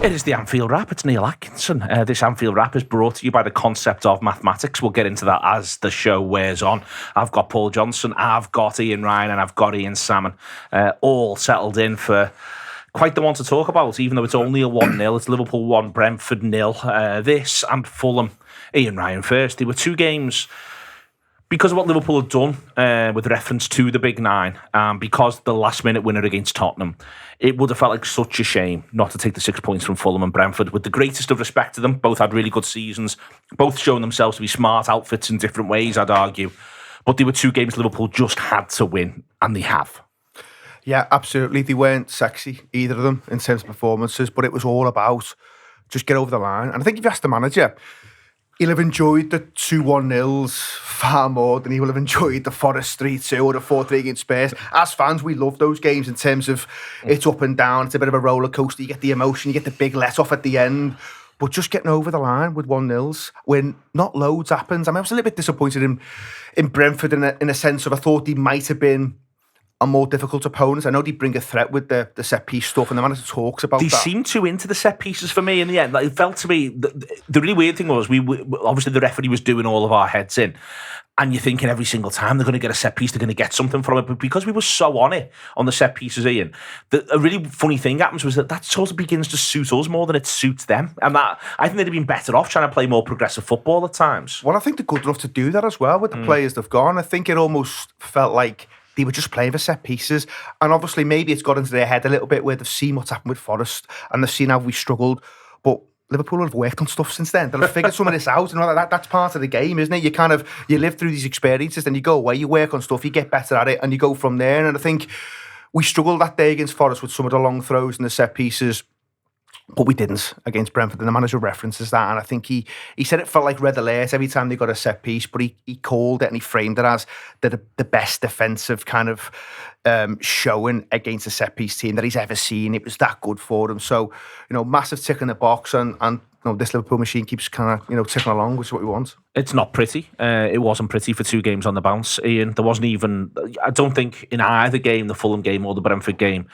It is the Anfield Wrap. It's Neil Atkinson. This Anfield Wrap is brought to you by the concept of mathematics. We'll get into that as the show wears on. I've got Paul Johnson, I've got Ian Ryan, and I've got Ian Salmon, all settled in for quite the one to talk about, even though it's only a 1-0. It's Liverpool 1, Brentford 0. This and Fulham. Ian Ryan first. They were two games because of what Liverpool had done with reference to the Big Nine, because the last-minute winner against Tottenham, it would have felt like such a shame not to take the 6 points from Fulham and Brentford. With the greatest of respect to them, both had really good seasons, both shown themselves to be smart outfits in different ways, I'd argue. But they were two games Liverpool just had to win, and they have. Yeah, absolutely. They weren't sexy, either of them, in terms of performances, but it was all about just get over the line. And I think if you ask the manager, he'll have enjoyed the 2-1-0s far more than he will have enjoyed the Forest 3-2 or the 4-3 against Spurs. As fans, we love those games in terms of it's up and down, it's a bit of a roller coaster, you get the emotion, you get the big let-off at the end. But just getting over the line with 1-0s when not loads happens. I mean, I was a little bit disappointed in Brentford in a sense of I thought he might have been a more difficult opponent. I know they bring a threat with the set piece stuff, and the manager talks about they that. They seemed too into the set pieces for me in the end. Like, it felt to me, the really weird thing was, we obviously the referee was doing all of our heads in, and you're thinking every single time they're going to get a set piece, they're going to get something from it. But because we were so on it, on the set pieces, Ian, a really funny thing happens was that sort of begins to suit us more than it suits them. And that I think they'd have been better off trying to play more progressive football at times. Well, I think they're good enough to do that as well with the players they've gone. I think it almost felt like they were just playing for set pieces. And obviously maybe it's got into their head a little bit where they've seen what's happened with Forest and they've seen how we struggled. But Liverpool have worked on stuff since then. They'll have figured some of this out, and that's part of the game, isn't it? You live through these experiences, then you go away, you work on stuff, you get better at it, and you go from there. And I think we struggled that day against Forest with some of the long throws and the set pieces, but we didn't against Brentford, and the manager references that, and I think he said it felt like red alert every time they got a set piece, but he called it and he framed it as the best defensive kind of showing against a set piece team that he's ever seen. It was that good for them. So, massive tick in the box, and this Liverpool machine keeps kind of ticking along, which is what we want. It's not pretty. It wasn't pretty for two games on the bounce, Ian. There wasn't even, I don't think in either game, the Fulham game or the Brentford game,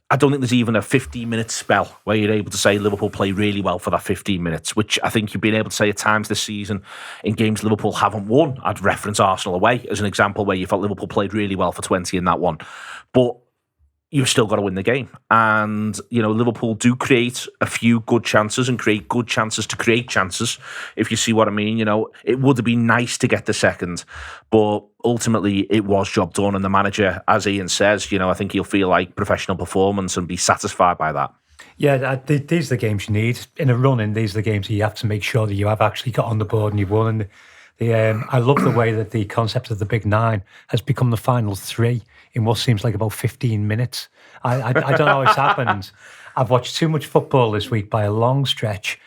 I don't think there's even a 15-minute spell where you're able to say Liverpool play really well for that 15 minutes, which I think you've been able to say at times this season in games Liverpool haven't won. I'd reference Arsenal away as an example where you felt Liverpool played really well for 20 in that one. But you've still got to win the game. And, Liverpool do create a few good chances and create good chances to create chances, if you see what I mean. It would have been nice to get the second, but ultimately it was job done. And the manager, as Ian says, I think he'll feel like professional performance and be satisfied by that. Yeah, these are the games you need. In a run-in, these are the games you have to make sure that you have actually got on the board and you've won. And I love the way that the concept of the Big Nine has become the final three in what seems like about 15 minutes. I don't know how it's happened. I've watched too much football this week by a long stretch,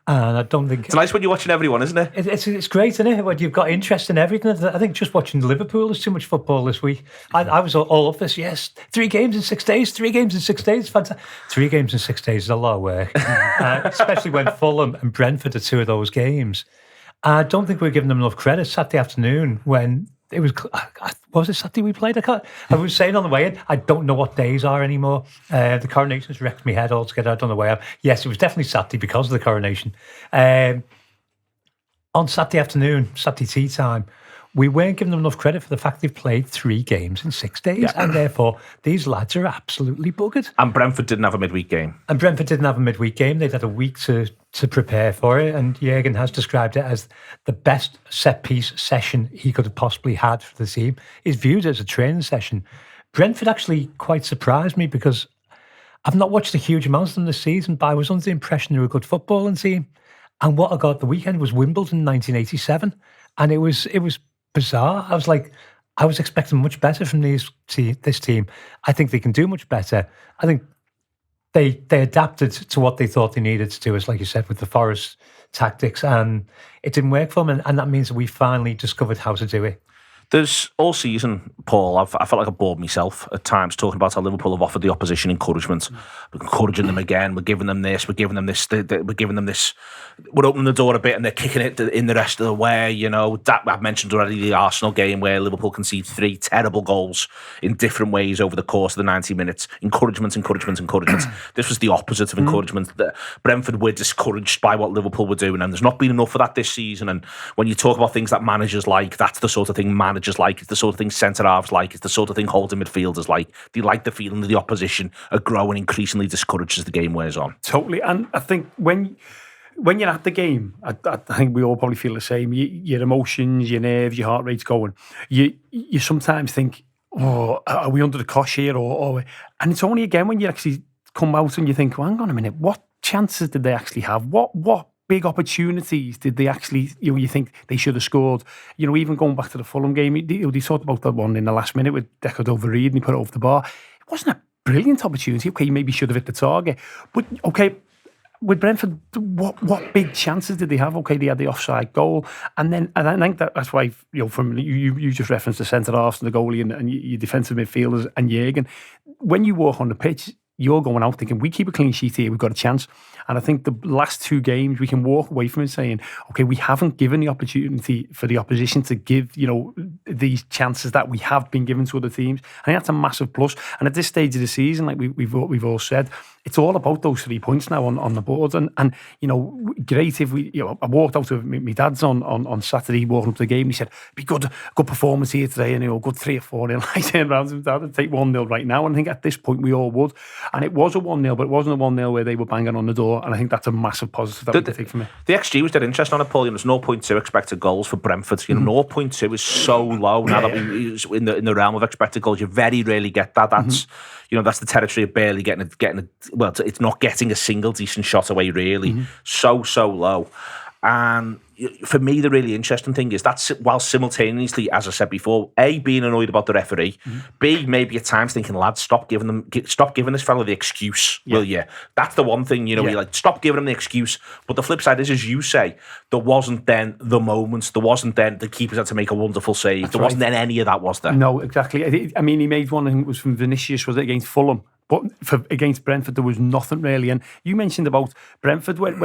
and I don't think... It's nice when you're watching everyone, isn't it? It's great, isn't it? When you've got interest in everything. I think just watching Liverpool is too much football this week. I was all up this, yes. 3 games in 6 days, 3 games in 6 days. Fantastic. 3 games in 6 days is a lot of work, especially when Fulham and Brentford are two of those games. I don't think we're giving them enough credit Saturday afternoon when it was it Saturday we played? I was saying on the way in, I don't know what days are anymore. The coronation's wrecked my head altogether. I don't know where. Yes, it was definitely Saturday because of the coronation. On Saturday afternoon, Saturday tea time, we weren't giving them enough credit for the fact they've played 3 games in 6 days, and therefore these lads are absolutely buggered. And Brentford didn't have a midweek game. They'd had a week to prepare for it, and Jurgen has described it as the best set-piece session he could have possibly had for the team. He's viewed it as a training session. Brentford actually quite surprised me because I've not watched a huge amount of them this season, but I was under the impression they were a good footballing team. And what I got the weekend was Wimbledon 1987, and it was bizarre. I was expecting much better from this team. I think they can do much better. I think they adapted to what they thought they needed to do, as like you said, with the Forest tactics, and it didn't work for them. And that means that we finally discovered how to do it. There's all season, Paul, I felt like I bored myself at times talking about how Liverpool have offered the opposition encouragement. We're encouraging them again. We're giving them this. We're giving them this. We're giving them this. We're opening the door a bit and they're kicking it in the rest of the way. That I've mentioned already, the Arsenal game where Liverpool conceded 3 terrible goals in different ways over the course of the 90 minutes. Encouragement. This was the opposite of encouragement. Brentford were discouraged by what Liverpool were doing, and there's not been enough of that this season. And when you talk about things that managers like, that's the sort of thing managers like. It's the sort of thing centre-halves like. It's the sort of thing holding midfielders like. They like the feeling that the opposition are growing increasingly discouraged as the game wears on. Totally. And I think when you're at the game, I think we all probably feel the same. Your emotions, your nerves, your heart rate's going. You sometimes think, are we under the cosh here? And it's only again when you actually come out and you think, well, hang on a minute, what chances did they actually have? What big opportunities did they actually, you think they should have scored? Even going back to the Fulham game, they talked about that one in the last minute with Deco Doverreed and he put it over the bar. It wasn't a brilliant opportunity. Okay, maybe should have hit the target. But, okay, with Brentford, what big chances did they have? Okay, they had the offside goal. And I think that's why, from you just referenced the centre-halves and the goalie and your defensive midfielders and Jürgen. When you walk on the pitch, you're going out thinking, we keep a clean sheet here, we've got a chance. And I think the last 2 games, we can walk away from it saying, okay, we haven't given the opportunity for the opposition to give, these chances that we have been given to other teams. I think that's a massive plus. And at this stage of the season, like we've all said, it's all about those 3 points now on the board. And great if we, I walked out with my dad's on Saturday, walking up to the game, and he said, be good performance here today, and good 3 or 4-0. I turned around to him, Dad, I'd take 1-0 right now. And I think at this point we all would. And it was a 1-0, but it wasn't a 1-0 where they were banging on the door. And I think that's a massive positive that we can take from it. The XG was dead interesting on it, Paul. There's 0.2 expected goals for Brentford. 0.2 is so low now that we're in the realm of expected goals. You very rarely get that. That's that's the territory of barely getting it's not getting a single decent shot away, really. So low. And for me, the really interesting thing is that's while simultaneously, as I said before, A, being annoyed about the referee, B, maybe at times thinking, lads, stop giving this fella the excuse, will you? That's the one thing, you're like, stop giving him the excuse. But the flip side is, as you say, there wasn't then the moments, there wasn't then the keepers had to make a wonderful save. There wasn't then any of that, was there? No, exactly. I mean, he made one, I think it was from Vinicius, was it, against Fulham? But against Brentford, there was nothing really. And you mentioned about Brentford when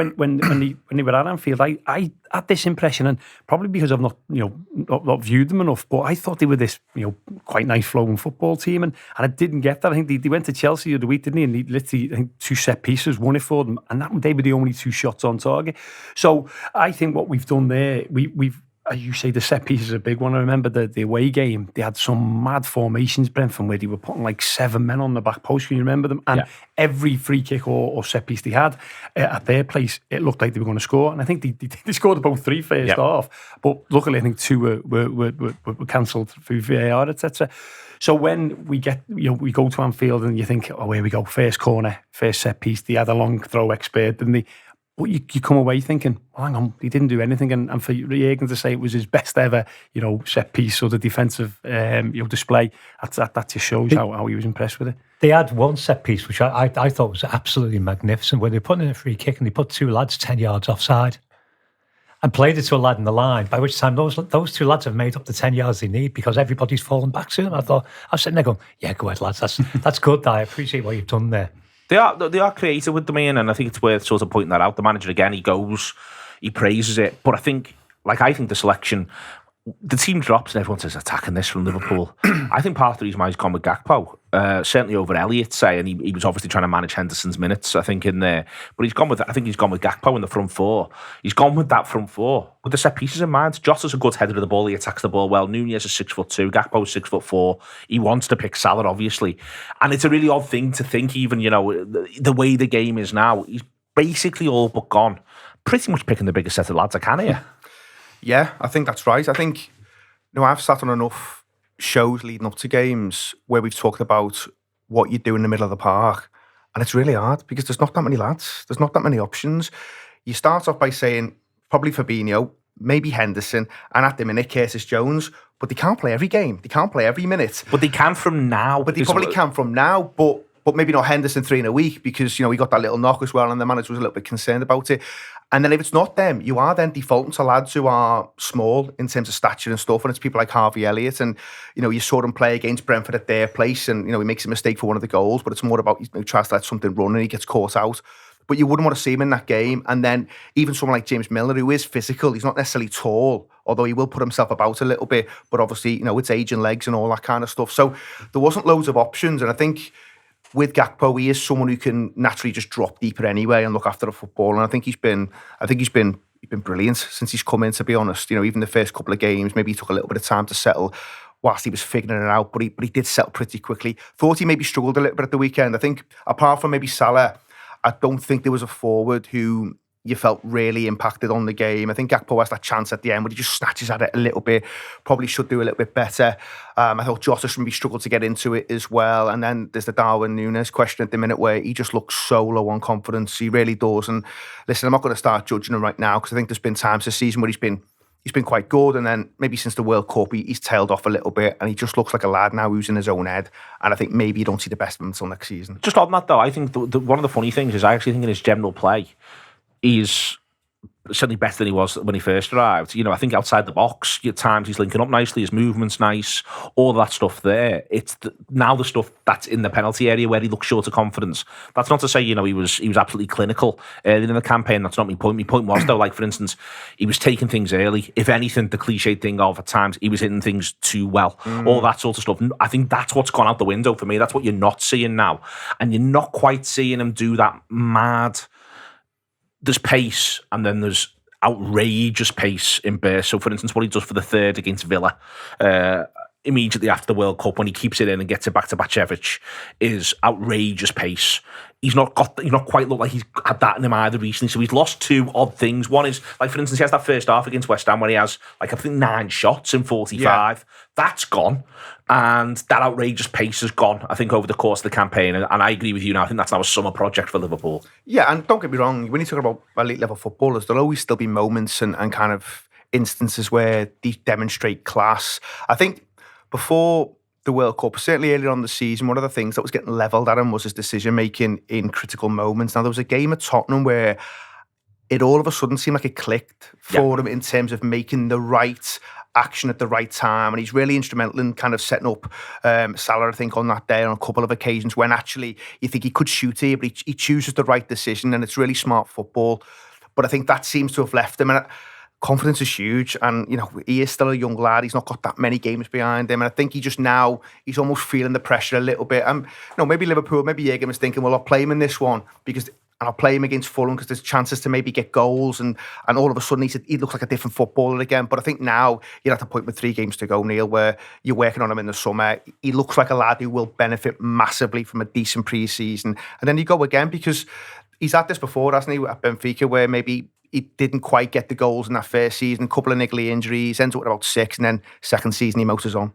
they were at Anfield. I had this impression, and probably because I've not not viewed them enough, but I thought they were this quite nice flowing football team, and I didn't get that. I think they went to Chelsea the other week, didn't they? And they literally, I think, 2 set pieces, won it for them, and they were the only 2 shots on target. So I think what we've done there, we've. As you say, the set piece is a big one. I remember the away game, they had some mad formations, Brentford, where they were putting like 7 men on the back post. Can you remember them? And every free kick or set piece they had at their place, it looked like they were going to score. And I think they scored about 3 first half. But luckily, I think 2 were cancelled through VAR, etc. So when we get, we go to Anfield and you think, oh, here we go, first corner, first set piece. They had a long throw expert, didn't they? But you come away thinking, well, hang on, he didn't do anything. And for Jürgen to say it was his best ever, set piece or the defensive, display, that just shows how he was impressed with it. They had one set piece, which I thought was absolutely magnificent, where they put in a free kick and they put 2 lads 10 yards offside and played it to a lad in the line, by which time those 2 lads have made up the 10 yards they need because everybody's fallen back to them. I was sitting there going, yeah, go ahead, lads. That's good. I appreciate what you've done there. They are creative with the man, and I think it's worth sort of pointing that out. The manager, again, he praises it. But I think the selection, the team drops and everyone says attacking this from Liverpool. I think part of the reason why he's gone with Gakpo, certainly over Elliott, say, and he was obviously trying to manage Henderson's minutes, I think, in there. But he's gone with Gakpo in the front 4. He's gone with that front 4 with the set pieces in mind. Jota's a good header of the ball. He attacks the ball well. Nunez is 6'2". Gakpo's 6'4". He wants to pick Salah, obviously. And it's a really odd thing to think, even, the way the game is now. He's basically all but gone. Pretty much picking the biggest set of lads I can here. Yeah, I think that's right. I think, I've sat on enough shows leading up to games where we've talked about what you do in the middle of the park. And it's really hard because there's not that many lads. There's not that many options. You start off by saying probably Fabinho, maybe Henderson, and at the minute, Curtis Jones. But they can't play every game. They can't play every minute. But they can from now. But they probably can from now. But but maybe not Henderson 3 in a week because, he got that little knock as well and the manager was a little bit concerned about it. And then if it's not them, you are then defaulting to lads who are small in terms of stature and stuff, and it's people like Harvey Elliott, and you saw him play against Brentford at their place, and he makes a mistake for one of the goals, but it's more about he tries to let something run and he gets caught out. But you wouldn't want to see him in that game. And then even someone like James Milner, who is physical, he's not necessarily tall, although he will put himself about a little bit, but obviously, it's age and legs and all that kind of stuff. So there wasn't loads of options, and I think with Gakpo, he is someone who can naturally just drop deeper anyway and look after the football. And I think he's been brilliant since he's come in, to be honest. Even the first couple of games, maybe he took a little bit of time to settle whilst he was figuring it out, but he did settle pretty quickly. Thought he maybe struggled a little bit at the weekend. I think apart from maybe Salah, I don't think there was a forward who you felt really impacted on the game. I think Gakpo has that chance at the end, but he just snatches at it a little bit. Probably should do a little bit better. I thought Jota maybe struggled to get into it as well. And then there's the Darwin Nunez question at the minute where he just looks so low on confidence. He really does. And listen, I'm not going to start judging him right now because I think there's been times this season where he's been quite good, and then maybe since the World Cup he's tailed off a little bit, and he just looks like a lad now who's in his own head, and I think maybe you don't see the best of him until next season. Just on that though, I think one of the funny things is I actually think in his general play he's certainly better than he was when he first arrived. I think outside the box, at times he's linking up nicely, his movement's nice, all that stuff there. It's now the stuff that's in the penalty area where he looks short of confidence. That's not to say, he was absolutely clinical in the campaign. That's not my point. My point was, though, like, for instance, he was taking things early. If anything, the cliched thing of, at times, he was hitting things too well. All that sort of stuff. I think that's what's gone out the window for me. That's what you're not seeing now. And you're not quite seeing him do that mad... There's pace, and then there's outrageous pace in bursts. So, for instance, what he does for the third against Villa, immediately after the World Cup, when he keeps it in and gets it back to Bacevic, is outrageous pace. He's not quite looked like he's had that in him either recently. So he's lost two odd things. One is, like, for instance, he has that first half against West Ham where he has, like, I think 9 shots in 45. Yeah. That's gone. And that outrageous pace has gone, I think, over the course of the campaign. And I agree with you now. I think that's now a summer project for Liverpool. Yeah, and don't get me wrong, when you talk about elite level footballers, there'll always still be moments and kind of instances where they demonstrate class. I think before the World Cup, certainly earlier on in the season, one of the things that was getting levelled at him was his decision-making in critical moments. Now, there was a game at Tottenham where it all of a sudden seemed like it clicked for him in terms of making the right action at the right time, and he's really instrumental in kind of setting up Salah, I think, on that day on a couple of occasions when actually you think he could shoot here, but he chooses the right decision, and it's really smart football. But I think that seems to have left him, and confidence is huge, and he is still a young lad. He's not got that many games behind him, and I think he's almost feeling the pressure a little bit. Maybe Liverpool, maybe Jürgen was thinking, well, I'll play him in this one and I'll play him against Fulham because there's chances to maybe get goals, and all of a sudden he looks like a different footballer again. But I think now you're at the point with 3 games to go, Neil, where you're working on him in the summer. He looks like a lad who will benefit massively from a decent pre-season, and then you go again because he's had this before, hasn't he, at Benfica, where maybe he didn't quite get the goals in that first season, a couple of niggly injuries, ends up with about 6, and then second season he motors on.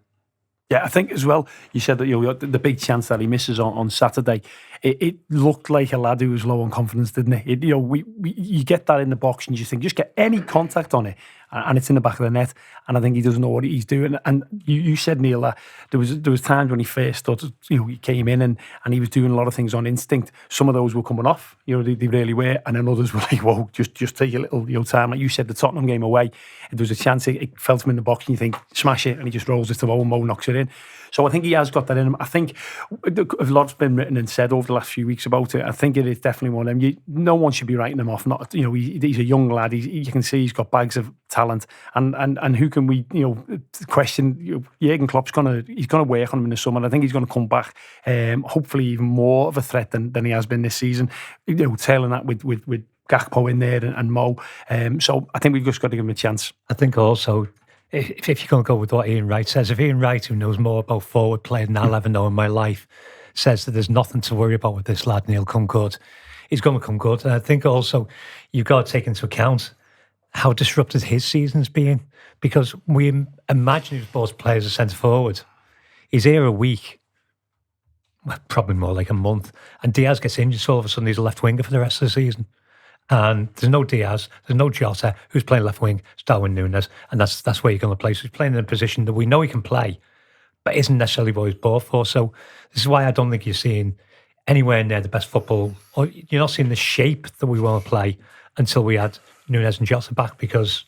Yeah, I think as well, you said that the big chance that he misses on Saturday, it looked like a lad who was low on confidence, didn't it? You get that in the box and you think, just get any contact on it and it's in the back of the net, and I think he doesn't know what he's doing. And you said, Neil, that there was times when he first started, he came in and he was doing a lot of things on instinct. Some of those were coming off, they really were, and then others were like, whoa, just take a little time. Like you said, the Tottenham game away, there was a chance it felt him in the box and you think, smash it, and he just rolls it to Mo knocks it in. So I think he has got that in him. I think a lot's been written and said over the last few weeks about it. I think it is definitely one of them. No one should be writing him off. Not, he's a young lad. You can see he's got bags of talent. And who can we, question? Jürgen Klopp's he's gonna work on him in the summer. And I think he's going to come back, hopefully even more of a threat than he has been this season. Tailing that with Gakpo in there and Mo. So I think we've just got to give him a chance. I think also, if you're going to go with what Ian Wright says, if Ian Wright, who knows more about forward play than I'll ever know in my life, says that there's nothing to worry about with this lad and he'll come good, he's going to come good. And I think also you've got to take into account how disrupted his season's been, because we imagine if both players are centre forward, he's here a week, well, probably more like a month, and Diaz gets injured, so all of a sudden he's a left winger for the rest of the season. And there's no Diaz, there's no Jota, who's playing left wing, it's Darwin Nunez, and that's where you're going to play. So he's playing in a position that we know he can play, but isn't necessarily what he's bought for. So this is why I don't think you're seeing anywhere near the best football, or you're not seeing the shape that we want to play until we had Nunez and Jota back, because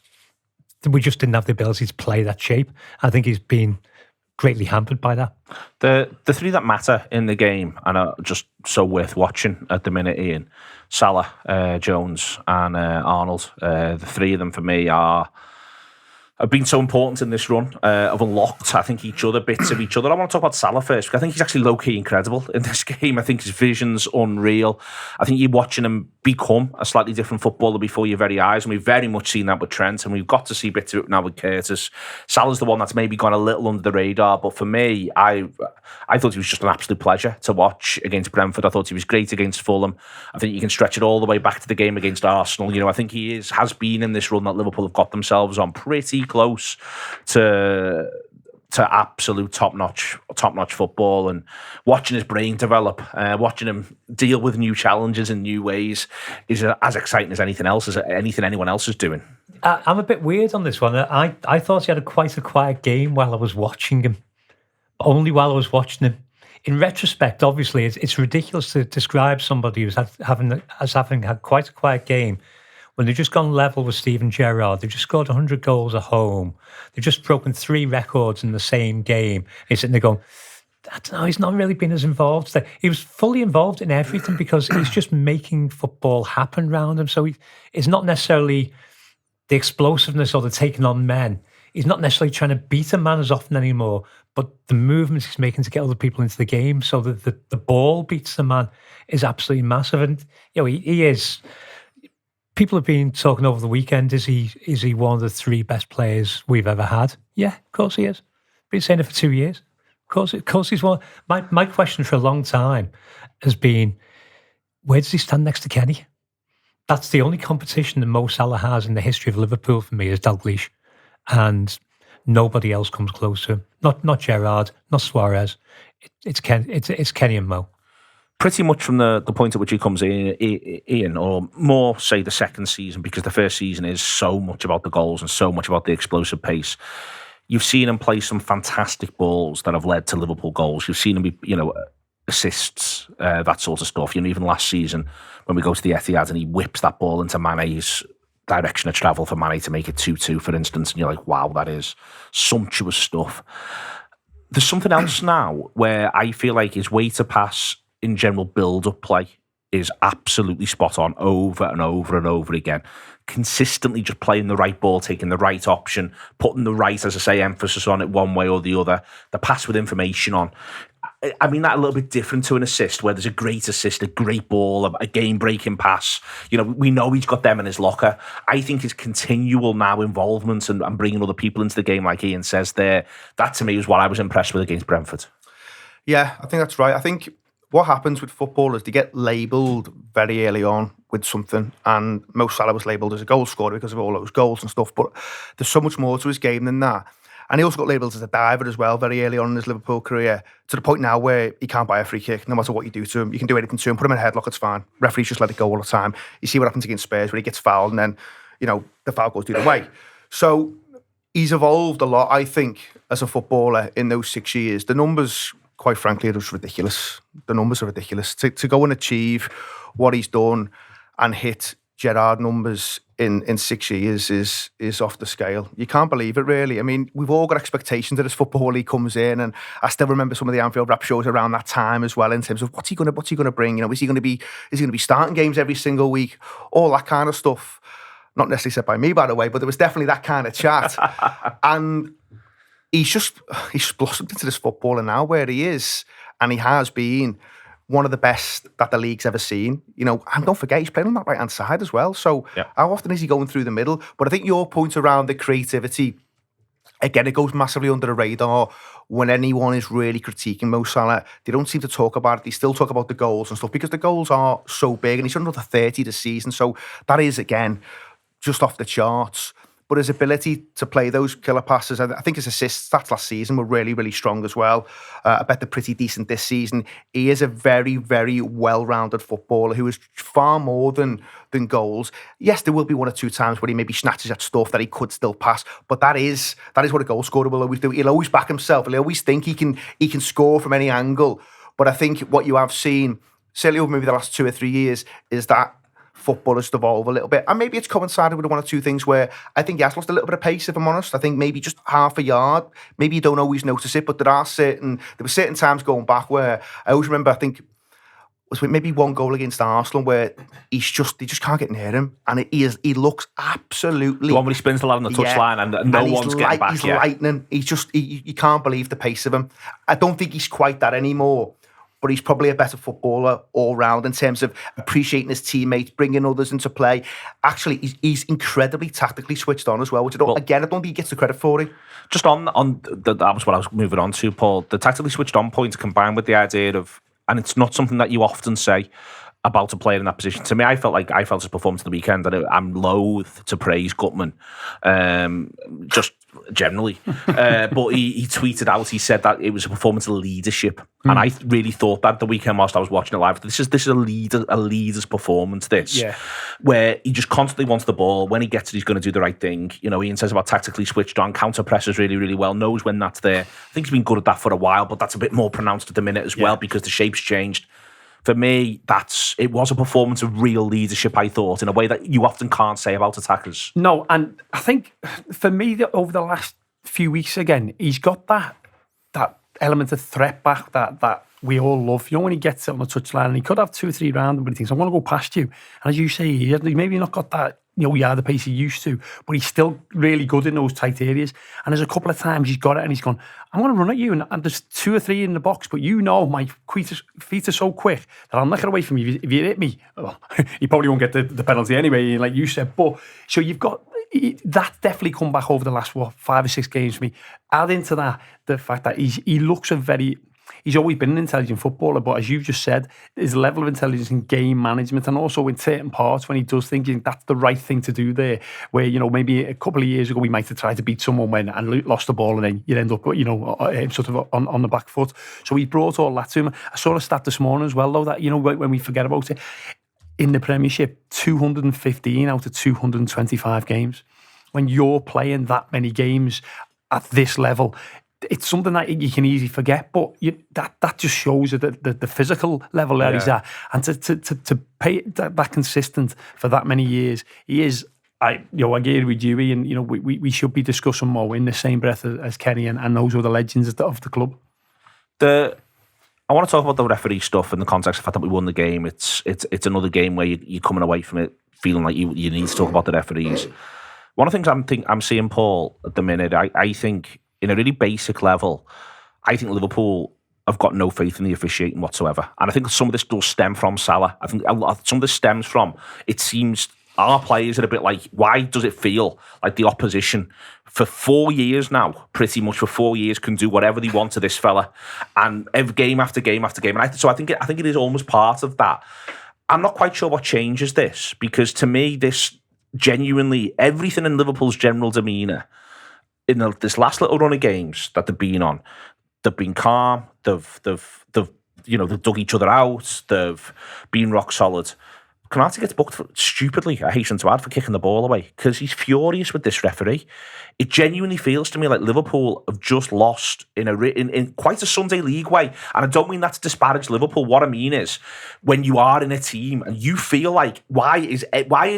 we just didn't have the ability to play that shape. I think he's been greatly hampered by that. The three that matter in the game and are just so worth watching at the minute, Ian: Salah, Jones and Arnold. The three of them for me have been so important in this run, have unlocked, I think, bits of each other. I want to talk about Salah first, because I think he's actually low-key incredible in this game. I think his vision's unreal. I think you're watching him become a slightly different footballer before your very eyes, and we've very much seen that with Trent, and we've got to see bits of it now with Curtis. Salah's the one that's maybe gone a little under the radar, but for me, I thought he was just an absolute pleasure to watch against Brentford. I thought he was great against Fulham. I think you can stretch it all the way back to the game against Arsenal. You know, I think he has been in this run that Liverpool have got themselves on pretty close to absolute top-notch football, and watching his brain develop, watching him deal with new challenges in new ways is as exciting as anything anyone else is doing. I'm a bit weird on this one. I thought he had quite a quiet game while I was watching him. Only while I was watching him. In retrospect, obviously, it's ridiculous to describe somebody who's having had quite a quiet game when they've just gone level with Steven Gerrard. They've just scored 100 goals at home. They've just broken 3 records in the same game. He's sitting there going, I don't know, he's not really been as involved today. He was fully involved in everything because he's just making football happen around him. So it's not necessarily the explosiveness or the taking on men. He's not necessarily trying to beat a man as often anymore, but the movements he's making to get other people into the game so that the ball beats the man is absolutely massive. And he is. People have been talking over the weekend, is he one of the 3 best players we've ever had? Yeah, of course he is. Been saying it for 2 years. Of course he's one. My question for a long time has been, where does he stand next to Kenny? That's the only competition that Mo Salah has in the history of Liverpool for me, is Dalglish. And nobody else comes close to him. Not Gerrard, not Suarez. It's Kenny and Mo. Pretty much from the point at which he comes in, Ian, or more say the second season, because the first season is so much about the goals and so much about the explosive pace. You've seen him play some fantastic balls that have led to Liverpool goals. You've seen him be, assists, that sort of stuff. Even last season when we go to the Etihad and he whips that ball into Mane's direction of travel for Mane to make it 2-2, for instance, and you're like, wow, that is sumptuous stuff. There's something else now where I feel like his way to pass in general build-up play is absolutely spot on over and over and over again. Consistently just playing the right ball, taking the right option, putting the right, as I say, emphasis on it one way or the other. The pass with information on. I mean that a little bit different to an assist, where there's a great assist, a great ball, a game-breaking pass. We know he's got them in his locker. I think his continual now involvement and bringing other people into the game, like Ian says there, that to me was what I was impressed with against Brentford. Yeah, I think that's right. I think what happens with footballers, they get labelled very early on with something, and Mo Salah was labelled as a goal scorer because of all those goals and stuff, but there's so much more to his game than that. And he also got labelled as a diver as well very early on in his Liverpool career, to the point now where he can't buy a free kick no matter what you do to him. You can do anything to him, put him in a headlock, it's fine. Referees just let it go all the time. You see what happens against Spurs where he gets fouled and then, the foul goes the other way. So he's evolved a lot, I think, as a footballer in those 6 years. The numbers, quite frankly, are just ridiculous. The numbers are ridiculous. To go and achieve what he's done and hit Gerrard numbers in 6 years is off the scale. You can't believe it, really. I mean, we've all got expectations that this footballer he comes in, and I still remember some of the Anfield Wrap shows around that time as well, in terms of what's he going to bring? Is he going to be starting games every single week? All that kind of stuff. Not necessarily said by me, by the way, but there was definitely that kind of chat. And he's blossomed into this footballer now where he is, and he has been one of the best that the league's ever seen. And don't forget, he's playing on that right-hand side as well. So How often is he going through the middle? But I think your point around the creativity, again, it goes massively under the radar when anyone is really critiquing Mo Salah. They don't seem to talk about it. They still talk about the goals and stuff because the goals are so big, and he's another 30 this season. So that is, again, just off the charts. But his ability to play those killer passes, I think his assist stats last season were really, really strong as well. I bet they're pretty decent this season. He is a very, very well-rounded footballer who is far more than goals. Yes, there will be 1 or 2 times where he maybe snatches at stuff that he could still pass, but that is what a goal scorer will always do. He'll always back himself. He'll always think he can score from any angle. But I think what you have seen certainly over maybe the last 2 or 3 years, is that football has evolved a little bit. And maybe it's coincided with one or two things where I think he has lost a little bit of pace, if I'm honest. I think maybe just half a yard. Maybe you don't always notice it, but there were certain times going back where I always remember, I think, was maybe one goal against Arsenal where they just can't get near him, and he looks absolutely. The one when he spins the lad on the touchline and no one's getting back. He's lightning. You can't believe the pace of him. I don't think he's quite that anymore, but he's probably a better footballer all round in terms of appreciating his teammates, bringing others into play. Actually, he's incredibly tactically switched on as well, which I don't think he gets the credit for it. Just on that was what I was moving on to, Paul. The tactically switched on point combined with the idea of, and it's not something that you often say about a player in that position. To me, I felt his performance at the weekend, and I'm loath to praise Gutman, just generally. But he tweeted out, he said that it was a performance of leadership. And I really thought that the weekend whilst I was watching it live. This is a leader's performance, where he just constantly wants the ball. When he gets it, he's going to do the right thing. You know, Ian says about tactically switched on, counter presses really, really well, knows when that's there. I think he's been good at that for a while, but that's a bit more pronounced at the minute as well because the shape's changed. For me, it was a performance of real leadership, I thought, in a way that you often can't say about attackers. No, and I think for me, over the last few weeks, again, he's got that element of threat back that we all love. You know, when he gets it on the touchline, and he could have 2 or 3 rounds, but he thinks, I'm going to go past you. And as you say, he maybe not got that, the pace he used to, but he's still really good in those tight areas. And there's a couple of times he's got it and he's gone, I'm going to run at you, and there's 2 or 3 in the box, but my feet are so quick that I'll knock it away from you. If you hit me, well, you probably won't get the penalty anyway, like you said. But so you've got that definitely come back over the last 5 or 6 games for me. Add into that the fact that he looks he's always been an intelligent footballer, but as you've just said, his level of intelligence in game management, and also in certain parts when he does think that's the right thing to do there, where, maybe a couple of years ago we might have tried to beat someone and lost the ball, and then you'd end up, sort of on the back foot. So he brought all that to him. I saw a stat this morning as well, though, that, when we forget about it, in the Premiership, 215 out of 225 games. When you're playing that many games at this level, it's something that you can easily forget, but that just shows the physical level that he's at, and to pay that consistent for that many years, he is. I agree with you, and we should be discussing more in the same breath as Kenny and those other legends of the club. I want to talk about the referee stuff in the context of the fact that we won the game. It's another game where you're coming away from it feeling like you need to talk about the referees. One of the things I'm seeing, Paul, at the minute, I think, in a really basic level, I think Liverpool have got no faith in the officiating whatsoever. And I think some of this does stem from Salah. I think some of this stems from, it seems, our players are a bit like, why does it feel like the opposition for 4 years now, pretty much for 4 years, can do whatever they want to this fella, and every game after game after game. And I think it is almost part of that. I'm not quite sure what changes this, because to me, this genuinely, everything in Liverpool's general demeanour in this last little run of games that they've been on, they've been calm, they've dug each other out, they've been rock solid. Konate gets booked stupidly, I hasten to add, for kicking the ball away, because he's furious with this referee. It genuinely feels to me like Liverpool have just lost in quite a Sunday League way. And I don't mean that to disparage Liverpool. What I mean is, when you are in a team and you feel like, why is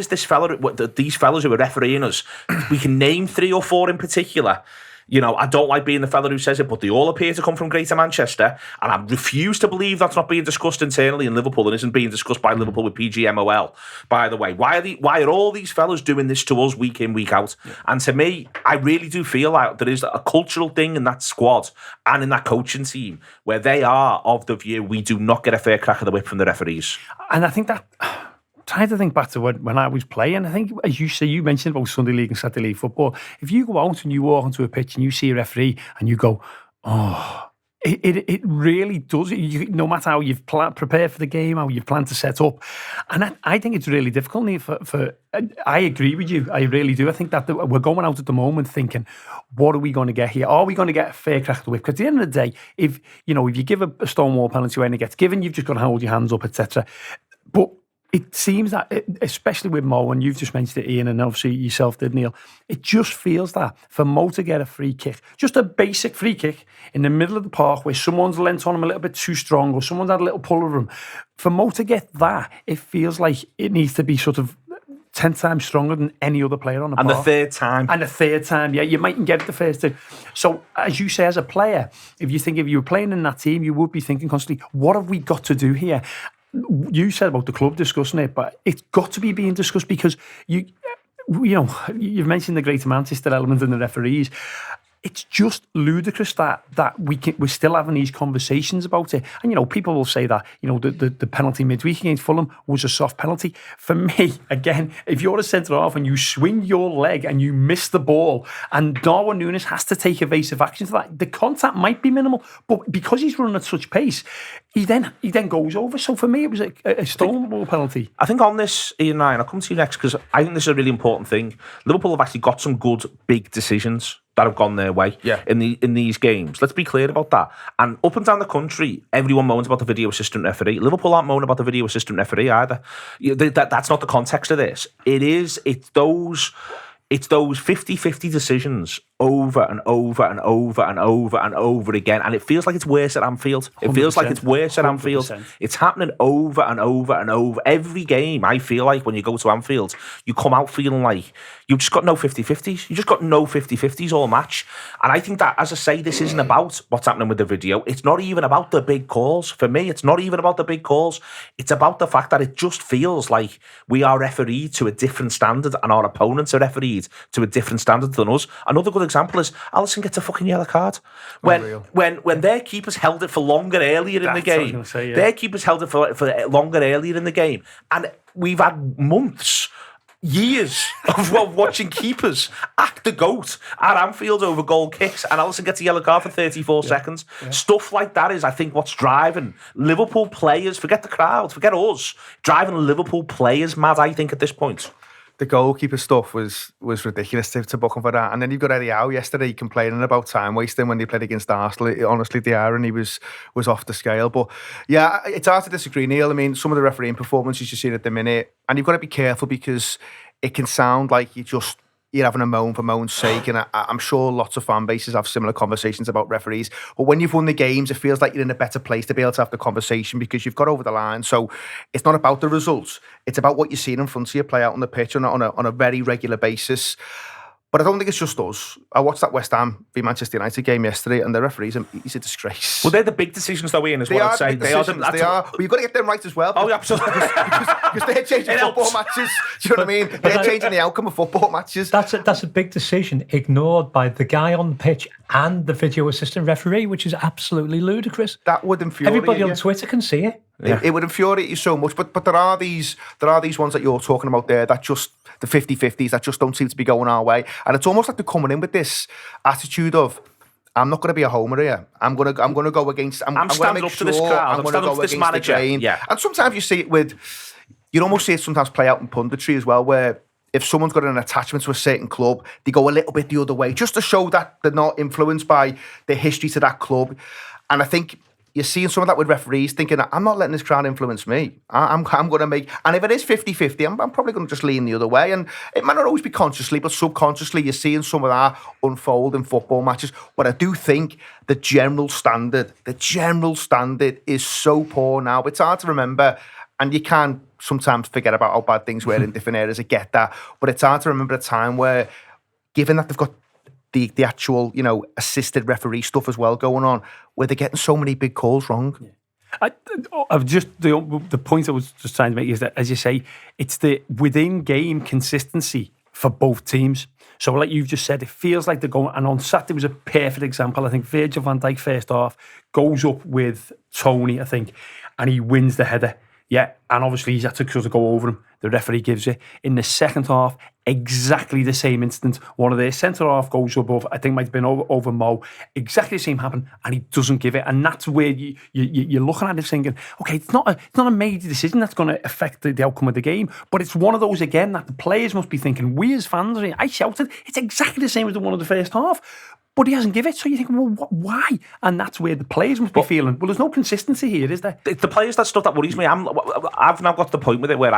this fella, these fellas who are refereeing us, we can name 3 or 4 in particular. I don't like being the fella who says it, but they all appear to come from Greater Manchester, and I refuse to believe that's not being discussed internally in Liverpool and isn't being discussed by Liverpool with PGMOL, by the way. Why are all these fellas doing this to us week in, week out? Yeah. And to me, I really do feel like there is a cultural thing in that squad and in that coaching team where they are of the view we do not get a fair crack of the whip from the referees. And I think that... Trying to think back to when I was playing, I think, as you say, you mentioned about Sunday League and Saturday League football. If you go out and you walk onto a pitch and you see a referee and you go, oh, it really does. No matter how you've prepared for the game, how you've planned to set up. And I think it's really difficult for I agree with you. I really do. I think that we're going out at the moment thinking, what are we going to get here? Are we going to get a fair crack of the whip? Because at the end of the day, if you give a Stonewall penalty when it gets given, you've just got to hold your hands up, etc. But it seems that, especially with Mo, and you've just mentioned it, Ian, and obviously yourself did, Neil, it just feels that for Mo to get a free kick, just a basic free kick in the middle of the park where someone's lent on him a little bit too strong or someone's had a little pull over him, for Mo to get that, it feels like it needs to be sort of 10 times stronger than any other player on the park. And the third time, yeah, you mightn't get it the first time. So, as you say, as a player, if you were playing in that team, you would be thinking constantly, what have we got to do here? You said about the club discussing it, but it's got to be being discussed because you've mentioned the Greater Manchester element and the referees. It's just ludicrous that we're still having these conversations about it. And, people will say that, the penalty midweek against Fulham was a soft penalty. For me, again, if you're a centre-half and you swing your leg and you miss the ball and Darwin Nunez has to take evasive action to that, the contact might be minimal, but because he's running at such pace, he then goes over. So for me, it was a stonewall penalty. I think on this, Ian Ryan, I'll come to you next because I think this is a really important thing. Liverpool have actually got some good big decisions that have gone their way in these games. Let's be clear about that. And up and down the country, everyone moans about the video assistant referee. Liverpool aren't moaning about the video assistant referee either. That's not the context of this. It's those 50-50 decisions over and over and over and over and over again. And it feels like it's worse at Anfield. It feels like it's worse at Anfield. 100%. It's happening over and over and over. Every game, I feel like when you go to Anfield, you come out feeling like you've just got no 50-50s. You just got no 50-50s all match. And I think that, as I say, this isn't about what's happening with the video. It's not even about the big calls. For me, it's not even about the big calls. It's about the fact that it just feels like we are refereed to a different standard and our opponents are refereed to a different standard than us. Another good example is Alisson gets a fucking yellow card when their keepers held it for longer earlier in the game. Their keepers held it for longer earlier in the game, and we've had years of watching keepers act the goat at Anfield over goal kicks, and Alisson gets a yellow card for 34 seconds. Yeah. Stuff like that is, I think, what's driving Liverpool players, forget the crowd, forget us, driving Liverpool players mad, I think, at this point. The goalkeeper stuff was ridiculous to book him for that. And then you've got Eddie Howe yesterday complaining about time wasting when they played against Arsenal. Honestly, the irony was off the scale. But yeah, it's hard to disagree, Neil. I mean, some of the refereeing performances you see at the minute, and you've got to be careful because it can sound like you're having a moan for moan's sake, and I'm sure lots of fan bases have similar conversations about referees. But when you've won the games, it feels like you're in a better place to be able to have the conversation because you've got over the line. So it's not about the results; it's about what you're seeing in front of you play out on the pitch on a very regular basis. But I don't think it's just us. I watched that West Ham v Manchester United game yesterday, and the referees, he's a disgrace. Well, they're the big decisions, though, Ian, is what I'd say. They are. But you've got to get them right as well. Oh, absolutely. Because they're changing football matches. Do you know what I mean? They're changing the outcome of football matches. That's a big decision ignored by the guy on the pitch and the video assistant referee, which is absolutely ludicrous. That would infuriate you. Everybody on Twitter can see it. Yeah. It would infuriate you so much, but there are these ones that you're talking about there that just the 50-50s that just don't seem to be going our way, and it's almost like they're coming in with this attitude of, I'm not going to be a homer here. I'm going to go against. I'm standing up to this crowd. I'm standing up to this manager. Yeah. And sometimes you see it you almost see it sometimes play out in punditry as well, where if someone's got an attachment to a certain club, they go a little bit the other way just to show that they're not influenced by the history to that club. And I think you're seeing some of that with referees thinking, I'm not letting this crowd influence me. I'm going to make... And if it is 50-50, I'm probably going to just lean the other way. And it might not always be consciously, but subconsciously, you're seeing some of that unfold in football matches. But I do think the general standard is so poor now. It's hard to remember, and you can sometimes forget about how bad things were in different areas. I get that. But it's hard to remember a time where, given that they've got the actual, assisted referee stuff as well going on, where they're getting so many big calls wrong. Yeah. I've just the point I was just trying to make is that, as you say, it's the within game consistency for both teams. So, like you've just said, it feels like they're going. And on Saturday was a perfect example. I think Virgil van Dijk first half goes up with Tony, I think, and he wins the header. Yeah, and obviously he's had to sort of go over him. The referee gives it. In the second half, exactly the same instance. One of their centre-half goes above, I think might have been over Mo. Exactly the same happened, and he doesn't give it. And that's where you're looking at it thinking, okay, it's not a major decision that's going to affect the outcome of the game, but it's one of those, again, that the players must be thinking, we as fans, I shouted, it's exactly the same as the one of the first half. but he hasn't given it. So you think, well, why? And that's where the players must be feeling. Well, there's no consistency here, is there? The players, that stuff that worries me. I've now got to the point with it where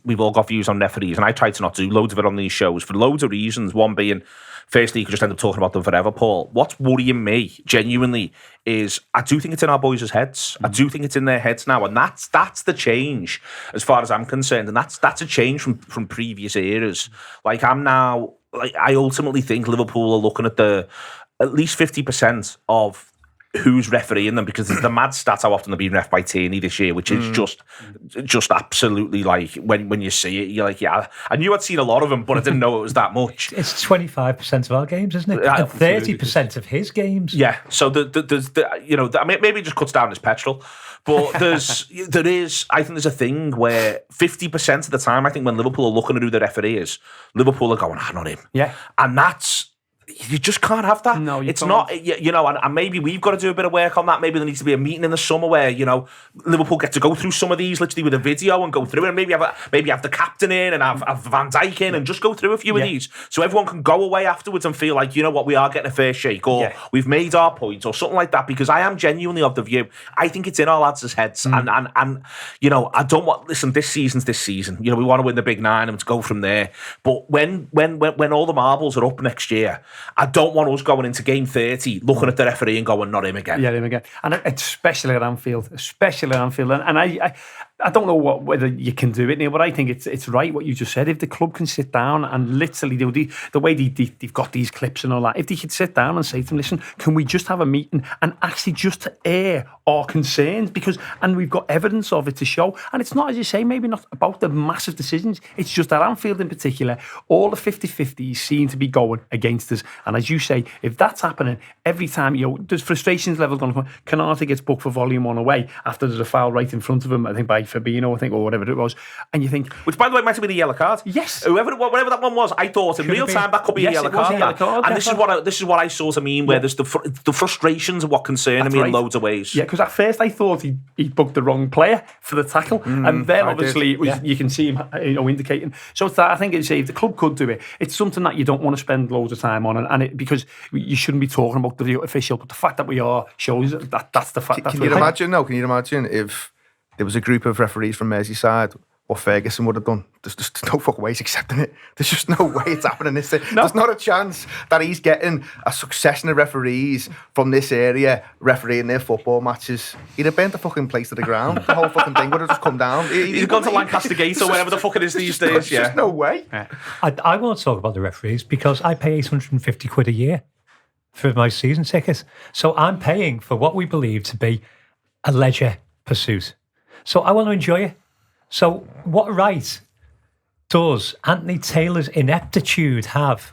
we've all got views on referees, and I try to not do loads of it on these shows for loads of reasons. One being, firstly, you could just end up talking about them forever, Paul. What's worrying me, genuinely, is I do think it's in our boys' heads. I do think it's in their heads now, and that's the change as far as I'm concerned, and that's a change from previous eras. Like, I ultimately think Liverpool are looking at at least 50% of who's refereeing them, because the mad stats how often they're being ref by Tierney this year, which is just absolutely, like, when you see it, you're like, yeah, I knew I'd seen a lot of them, but I didn't know it was that much. It's 25% of our games, isn't it? And 30% of his games. Yeah, so there's maybe it just cuts down his petrol, but I think there's a thing where 50% of the time, I think when Liverpool are looking at who the referee is, Liverpool are going, not him. Yeah. And you just can't have that. No, it's can't. not, and maybe we've got to do a bit of work on that. Maybe there needs to be a meeting in the summer where, Liverpool get to go through some of these literally with a video and go through it, and maybe have the captain in and have Van Dijk in and just go through a few of these, so everyone can go away afterwards and feel like, we are getting a fair shake, or we've made our point, or something like that, because I am genuinely of the view, I think it's in our lads' heads, and I don't want, listen, this season's this season, we want to win the big nine and to go from there, but when all the marbles are up next year, I don't want us going into game 30 looking at the referee and going, not him again. Yeah, him again. And especially at Anfield. And I don't know whether you can do it, Neil, but I think it's right what you just said. If the club can sit down and literally, the way they've got these clips and all that, if they could sit down and say to them, listen, can we just have a meeting and actually just to air our concerns? And we've got evidence of it to show. And it's not, as you say, maybe not about the massive decisions. It's just that Anfield in particular, all the 50-50s seem to be going against us. And as you say, if that's happening every time, there's frustrations level going on. Canate gets booked for volume on away after there's a foul right in front of him, I think by Fabinho, or whatever it was. And you think... Which, by the way, might have been a yellow card. Yes. Whatever that one was, I thought in real time that could be a yellow card. And this is what I sort of mean, where there's the frustrations of what concern me in loads of ways. Yeah, because at first I thought he booked the wrong player for the tackle, and then obviously it was, you can see him indicating. So it's that, I think if the club could do it, it's something that you don't want to spend loads of time on, and because you shouldn't be talking about the official, but the fact that we are shows that's the fact. Can you imagine if there was a group of referees from Merseyside, what Ferguson would have done? There's just no fucking way he's accepting it. There's just no way it's happening. There's not a chance that he's getting a succession of referees from this area refereeing their football matches. He'd have burnt the fucking place to the ground. The whole fucking thing would have just come down. He's gone to Lancaster Gate or wherever the fuck it is these days. There's just no way. I won't talk about the referees because I pay 850 quid a year for my season ticket. So I'm paying for what we believe to be a leisure pursuit. So I want to enjoy it. So what right does Anthony Taylor's ineptitude have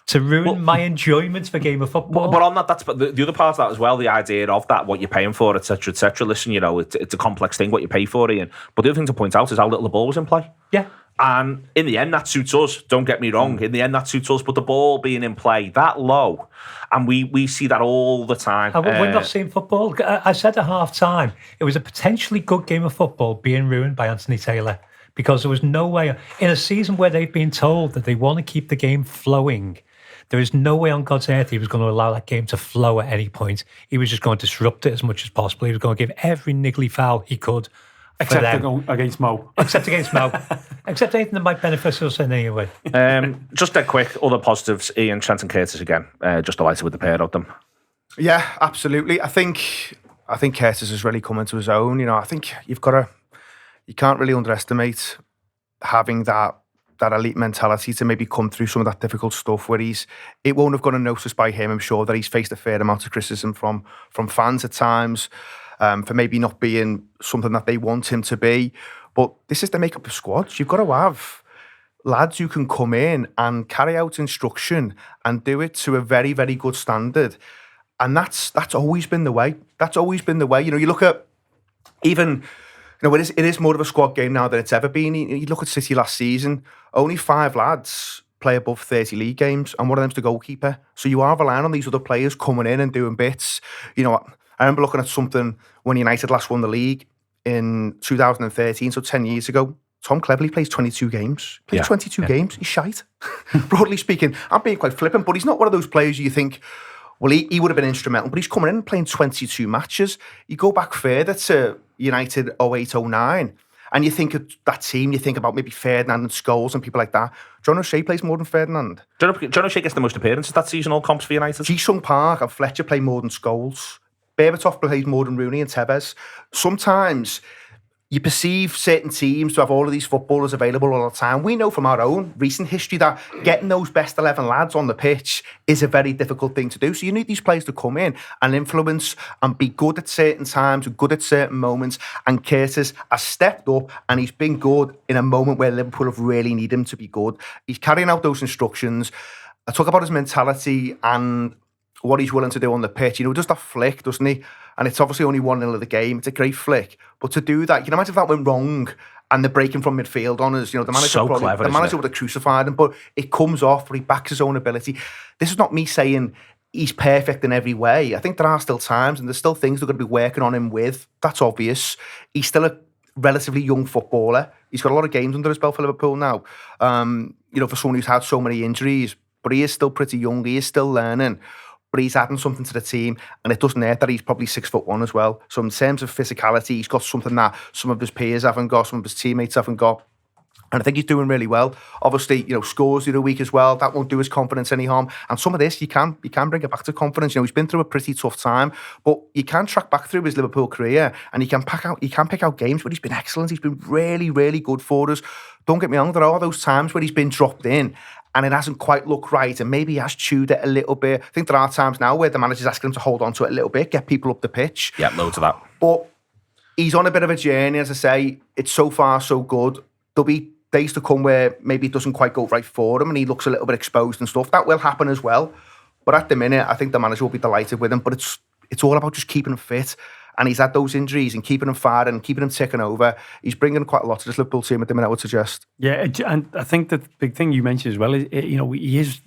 to ruin my enjoyment for a game of football? But on that, that's the other part of that as well, the idea of that, what you're paying for, etc., etc. Listen, it's a complex thing, what you pay for, Ian. But the other thing to point out is how little the ball was in play. Yeah. And in the end, that suits us. Don't get me wrong. In the end, that suits us. But the ball being in play that low, and we see that all the time. We're not seeing football. I said at half time, it was a potentially good game of football being ruined by Anthony Taylor because there was no way, in a season where they've been told that they want to keep the game flowing, there is no way on God's earth he was going to allow that game to flow at any point. He was just going to disrupt it as much as possible. He was going to give every niggly foul he could. Except against Mo. Except against Mo. Except anything that might benefit us in any way. Just dead quick, other positives. Ian, Trent and Curtis again. Just delighted with the pair of them. Yeah, absolutely. I think Curtis has really come into his own. I think you can't really underestimate having that elite mentality to maybe come through some of that difficult stuff where it won't have gone unnoticed by him. I'm sure that he's faced a fair amount of criticism from fans at times. For maybe not being something that they want him to be. But this is the makeup of squads. You've got to have lads who can come in and carry out instruction and do it to a very, very good standard. And that's always been the way. That's always been the way. You look at even, it is more of a squad game now than it's ever been. You look at City last season, only 5 lads play above 30 league games, and one of them's the goalkeeper. So you are relying on these other players coming in and doing bits. I remember looking at something when United last won the league in 2013, so 10 years ago, Tom Cleverley plays 22 games. Plays 22 games. He's shite. Broadly speaking, I'm being quite flippant, but he's not one of those players you think, well, he would have been instrumental, but he's coming in and playing 22 matches. You go back further to United 08-09, and you think of that team, you think about maybe Ferdinand and Scholes and people like that. John O'Shea plays more than Ferdinand. John O'Shea gets the most appearances that season, all comps for United. Ji-Sung Park and Fletcher play more than Scholes. Berbatov plays more than Rooney and Tevez. Sometimes you perceive certain teams to have all of these footballers available all the time. We know from our own recent history that getting those best 11 lads on the pitch is a very difficult thing to do. So you need these players to come in and influence and be good at certain times, good at certain moments. And Curtis has stepped up and he's been good in a moment where Liverpool have really needed him to be good. He's carrying out those instructions. I talk about his mentality and what he's willing to do on the pitch. He does that flick, doesn't he? And it's obviously only 1-0 of the game. It's a great flick. But to do that, you can imagine if that went wrong and they're breaking from midfield on us, the manager would have crucified him. But it comes off, but he backs his own ability. This is not me saying he's perfect in every way. I think there are still times and there's still things they're going to be working on him with. That's obvious. He's still a relatively young footballer. He's got a lot of games under his belt for Liverpool now. For someone who's had so many injuries, but he is still pretty young. He is still learning. But he's adding something to the team, and it doesn't hurt that he's probably 6'1" as well. So in terms of physicality, he's got something that some of his peers haven't got, some of his teammates haven't got. And I think he's doing really well. Obviously, scores the other week as well. That won't do his confidence any harm. And some of this, you can bring it back to confidence. He's been through a pretty tough time, but you can track back through his Liverpool career, and he can pick out games where he's been excellent. He's been really, really good for us. Don't get me wrong, there are those times where he's been dropped in and it hasn't quite looked right, and maybe he has chewed it a little bit. I think there are times now where the manager's asking him to hold on to it a little bit, get people up the pitch. Yeah, loads of that. But he's on a bit of a journey, as I say. It's so far so good. There'll be days to come where maybe it doesn't quite go right for him and he looks a little bit exposed and stuff. That will happen as well. But at the minute, I think the manager will be delighted with him. But it's all about just keeping him fit. And he's had those injuries and keeping him firing and keeping him ticking over. He's bringing quite a lot to this Liverpool team at the minute, I would suggest. Yeah, and I think the big thing you mentioned as well is, he is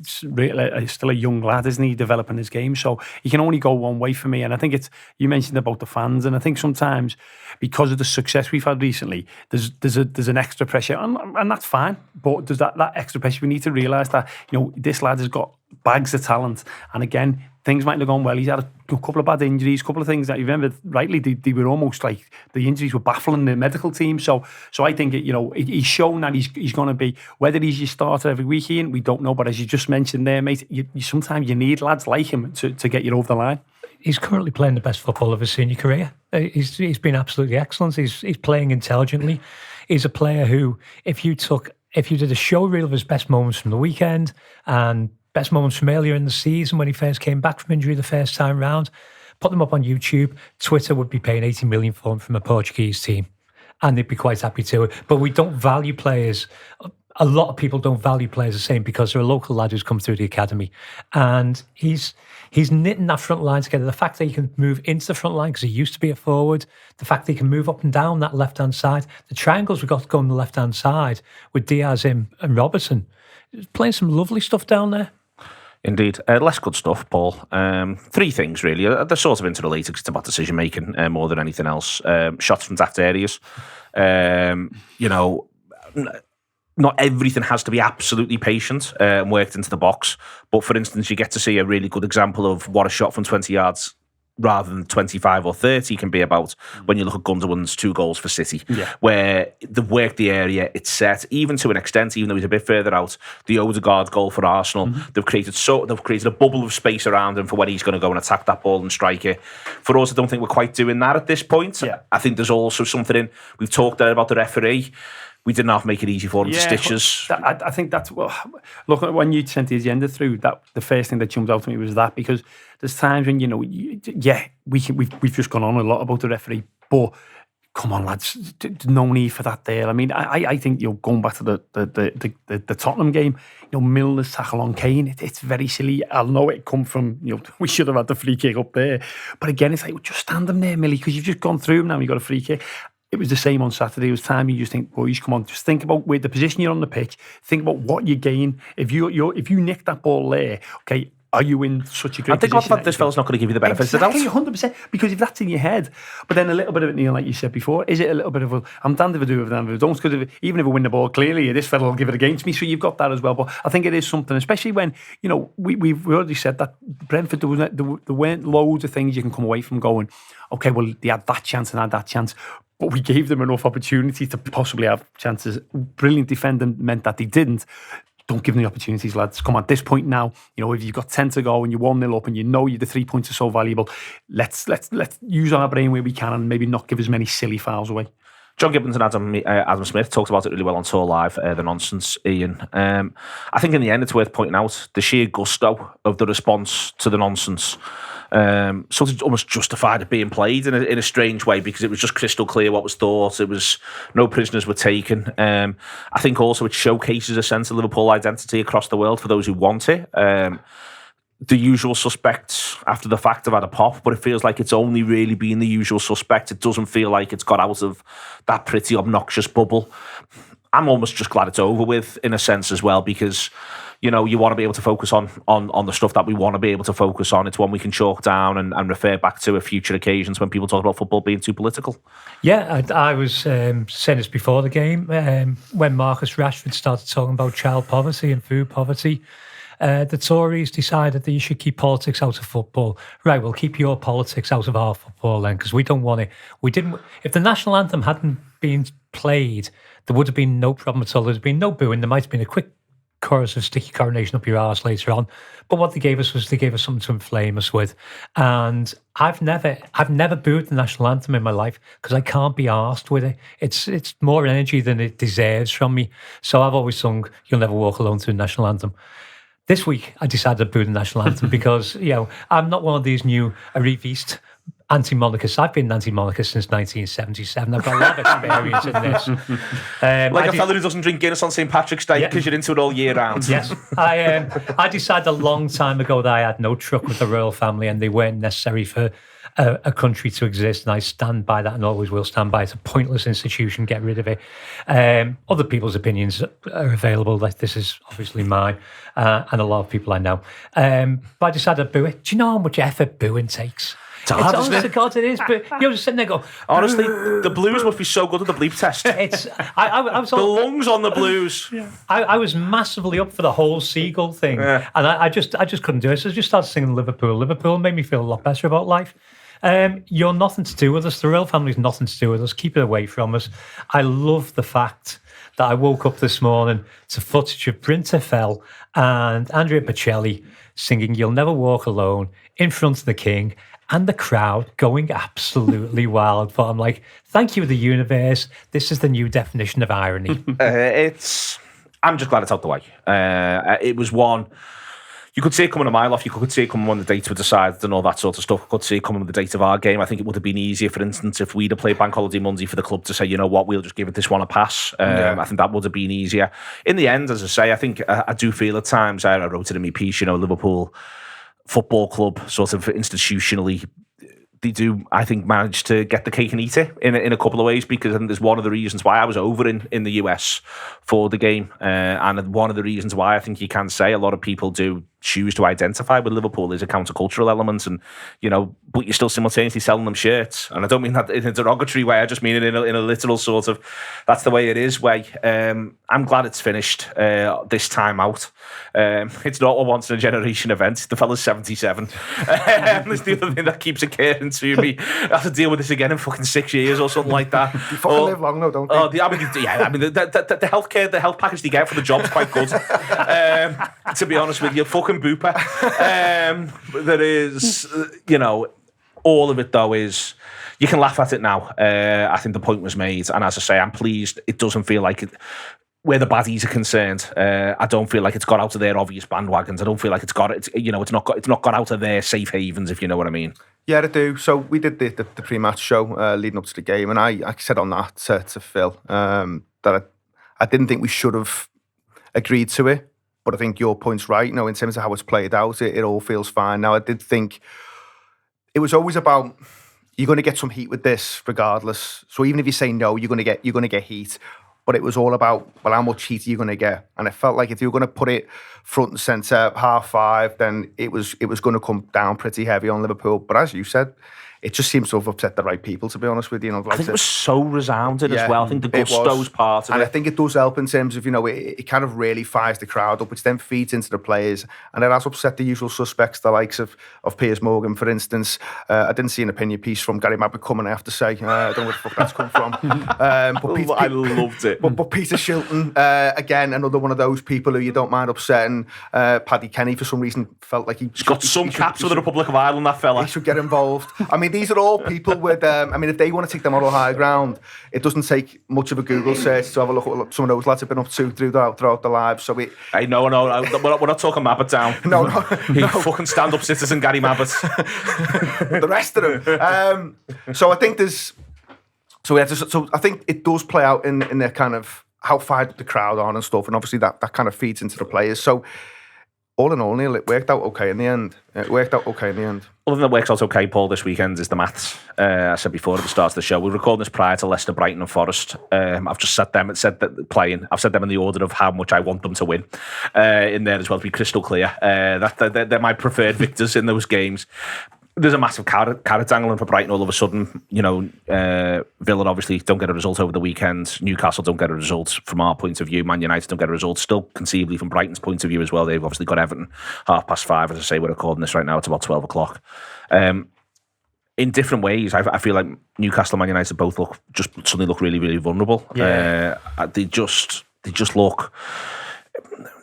still a young lad, isn't he, developing his game? So he can only go one way for me. And I think you mentioned about the fans, and I think sometimes because of the success we've had recently, there's an extra pressure, and that's fine. But there's that extra pressure. We need to realise that this lad has got bags of talent, and again, things might have gone well. He's had a couple of bad injuries, a couple of things that you remember rightly. They were almost like the injuries were baffling the medical team. So I think he's shown that he's going to be, whether he's your starter every week, Ian, we don't know. But as you just mentioned there, mate, sometimes you need lads like him to get you over the line. He's currently playing the best football of his senior career. He's been absolutely excellent. He's playing intelligently. He's a player who, if you did a show reel of his best moments from the weekend and best moments from earlier in the season when he first came back from injury the first time round, put them up on YouTube, Twitter would be paying 80 million for him from a Portuguese team, and they'd be quite happy to. But we don't value players. A lot of people don't value players the same because they're a local lad who's come through the academy, and he's knitting that front line together. The fact that he can move into the front line because he used to be a forward, the fact that he can move up and down that left-hand side, the triangles we've got going on the left-hand side with Diaz and Robertson, playing some lovely stuff down there. Indeed. Less good stuff, Paul. Three things, really. They're sort of interrelated because it's about decision-making more than anything else. Shots from daft areas. Not everything has to be absolutely patient and worked into the box. But, for instance, you get to see a really good example of what a shot from 20 yards rather than 25 or 30 can be about when you look at Gundogan's 2 goals for City, where they've worked the area, it's set, even to an extent, even though he's a bit further out. The Odegaard goal for Arsenal, they've created a bubble of space around him for when he's going to go and attack that ball and strike it. For us, I don't think we're quite doing that at this point. I think there's also something in, we've talked there about the referee. We didn't have to make it easy for him to stitch us. I think that's look, when you sent the agenda through, that the first thing that jumped out to me was that, because there's times when we've just gone on a lot about the referee, but come on, lads, no need for that there. I mean, I think going back to the Tottenham game, Milner's tackle on Kane, it's very silly. I know it come from we should have had the free kick up there, but again, it's like, just stand him there, Millie, because you've just gone through him now and you got a free kick. It was the same on Saturday. It was time you just think, boys, come on, just think about where the position you're on the pitch. Think about what you gain if you nick that ball there. Okay, are you in such a great I think position? this fella's not going to give you the benefits of the doubt. Exactly, 100%. Because if that's in your head, but then a little bit of it, Neil, like you said before, is it a little bit of I'm damned if I do, if I don't, because even if I win the ball clearly, this fella will give it against me. So you've got that as well. But I think it is something, especially when, we've already said that Brentford, there weren't loads of things you can come away from going, okay, well, they had that chance and had that chance, but we gave them enough opportunity to possibly have chances. Brilliant defending meant that they didn't. Don't give them the opportunities, lads. Come on, at this point now, if you've got 10 to go and you're 1-0 up and the 3 points are so valuable, let's use our brain where we can and maybe not give as many silly fouls away. John Gibbons and Adam Smith talked about it really well on Tour Live, the nonsense, Ian. I think in the end it's worth pointing out the sheer gusto of the response to the nonsense. Sort of almost justified it being played in a strange way, because it was just crystal clear what was thought. It was no prisoners were taken. I think also it showcases a sense of Liverpool identity across the world for those who want it. The usual suspects after the fact have had a pop, but it feels like it's only really been the usual suspects. It doesn't feel like it's got out of that pretty obnoxious bubble. I'm almost just glad it's over with in a sense as well, because you want to be able to focus on the stuff that we want to be able to focus on. It's one we can chalk down and refer back to at future occasions when people talk about football being too political. Yeah, I was saying this before the game, when Marcus Rashford started talking about child poverty and food poverty. The Tories decided that you should keep politics out of football. Right, we'll keep your politics out of our football then, because we don't want it. We didn't. If the national anthem hadn't been played, there would have been no problem at all. There's been no booing. There might have been a quick chorus of sticky coronation up your arse later on. But what they gave us something to inflame us with. And I've never booed the national anthem in my life because I can't be arsed with it. It's more energy than it deserves from me. So I've always sung "You'll Never Walk Alone" to the national anthem. This week, I decided to boo the national anthem because, I'm not one of these new arriviste anti-monarchists. I've been an anti-monarchist since 1977. I've got a lot of experience in this. Like a fella who doesn't drink Guinness on St. Patrick's Day because you're into it all year round. Yes. I decided a long time ago that I had no truck with the royal family and they weren't necessary for a country to exist, and I stand by that and always will stand by it. It's a pointless institution, get rid of it. Other people's opinions are available. This is obviously mine, and a lot of people I know. But I decided to boo it. Do you know how much effort booing takes? It's hard, isn't honest it? to God, it is. But you're just sitting there going, honestly, the Blues must be so good at the bleep test. I was the lungs on the Blues. Yeah. I was massively up for the whole seagull thing, and I just couldn't do it. So I just started singing Liverpool. Liverpool made me feel a lot better about life. You're nothing to do with us. The royal family's nothing to do with us. Keep it away from us. I love the fact that I woke up this morning to footage of Brynta Fell and Andrea Bocelli singing "You'll Never Walk Alone" in front of the King, and the crowd going absolutely wild. But I'm like, thank you, the universe. This is the new definition of irony. I'm just glad it's out the way. It was one. You could see it coming a mile off. You could see it coming when the dates were decided and all that sort of stuff. You could see it coming with the date of our game. I think it would have been easier, for instance, if we'd have played Bank Holiday Monday for the club to say, you know what, we'll just give it this one a pass. I think that would have been easier. In the end, as I say, I think I do feel at times, I wrote it in my piece, Liverpool Football Club sort of institutionally, they do, I think, manage to get the cake and eat it in a couple of ways, because I think there's one of the reasons why I was over in the US for the game, and one of the reasons why I think you can say a lot of people do choose to identify with Liverpool is a countercultural element, and but you're still simultaneously selling them shirts, and I don't mean that in a derogatory way. I just mean it in a literal sort of that's the way it is way. I'm glad it's finished this time out. It's not a once in a generation event. The fella's 77. That's the other thing that keeps occurring to me. I have to deal with this again in fucking 6 years or something like that. You fucking live long though, don't you? The health package they get for the job's quite good. To be honest with you, fucking booper. There is, all of it though is, you can laugh at it now. I think the point was made, and as I say, I'm pleased. It doesn't feel like it, where the baddies are concerned. I don't feel like it's got out of their obvious bandwagons. I don't feel like it's not got out of their safe havens, if you know what I mean. Yeah, I do. So we did the pre-match show leading up to the game, and I said on that to Phil that I didn't think we should have agreed to it, but I think your point's right. In terms of how it's played out, it all feels fine. Now, I did think it was always about, you're going to get some heat with this regardless. So even if you say no, you're going to get heat. but it was all about, well, how much heat are you going to get? And it felt like if you were going to put it front and centre, 5:30, then it was going to come down pretty heavy on Liverpool. But as you said, it just seems to have upset the right people, to be honest with you. I think it was so resounding as well. I think the gusto's part of and it. I think it does help in terms of, it kind of really fires the crowd up, which then feeds into the players. And it has upset the usual suspects, the likes of Piers Morgan, for instance. I didn't see an opinion piece from Gary Mabbutt coming, I have to say. I don't know where the fuck that's come from. I loved it. But Peter Shilton, again, another one of those people who you don't mind upsetting. Paddy Kenny, for some reason, felt like he's got some caps for the Republic of Ireland, that fella. He should get involved. I mean, these are all people with, if they want to take the moral high ground, it doesn't take much of a Google search to have a look at what some of those lads have been up to throughout their lives. So Hey, no, we're not talking Mabbutt down. No. Fucking stand-up citizen Gary Mabbutt. The rest of them. So I think So I think it does play out in the kind of how fired up the crowd are and stuff, and obviously that kind of feeds into the players. So all in all, Neil, it worked out okay in the end. Other than it works out okay, Paul, this weekend is the maths. I said before at the start of the show, we're recording this prior to Leicester, Brighton and Forest. I've just said them in the order of how much I want them to win in there as well, to be crystal clear. They're my preferred victors in those games. There's a massive carrot dangling for Brighton all of a sudden. Villa obviously don't get a result over the weekend. Newcastle don't get a result from our point of view. Man United don't get a result. Still conceivably from Brighton's point of view as well. They've obviously got Everton 5:30. As I say, we're recording this right now. It's about 12 o'clock. In different ways, I feel like Newcastle and Man United both suddenly look really, really vulnerable. Yeah. They just look.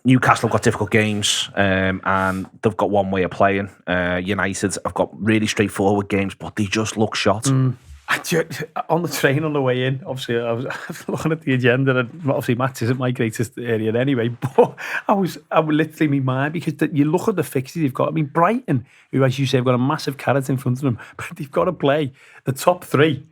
Newcastle have got difficult games and they've got one way of playing. United have got really straightforward games, but they just look shot. On the train on the way in, obviously I was looking at the agenda, and obviously maths isn't my greatest area anyway, but I would literally my mind, because you look at the fixtures they've got. I mean, Brighton, who, as you say, have got a massive carrot in front of them, but they've got to play the top three.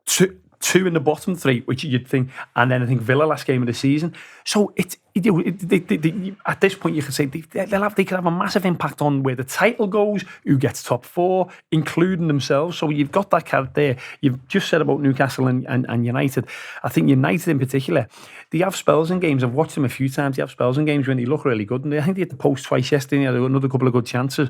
Two in the bottom three, which you'd think, and then I think Villa last game of the season. So it's at this point you can say they could have a massive impact on where the title goes, who gets top four, including themselves. So you've got that carrot there. You've just said about Newcastle and United. I think United in particular, they have spells in games. I've watched them a few times. They have spells in games when they look really good, and I think they hit the post twice yesterday. They had another couple of good chances,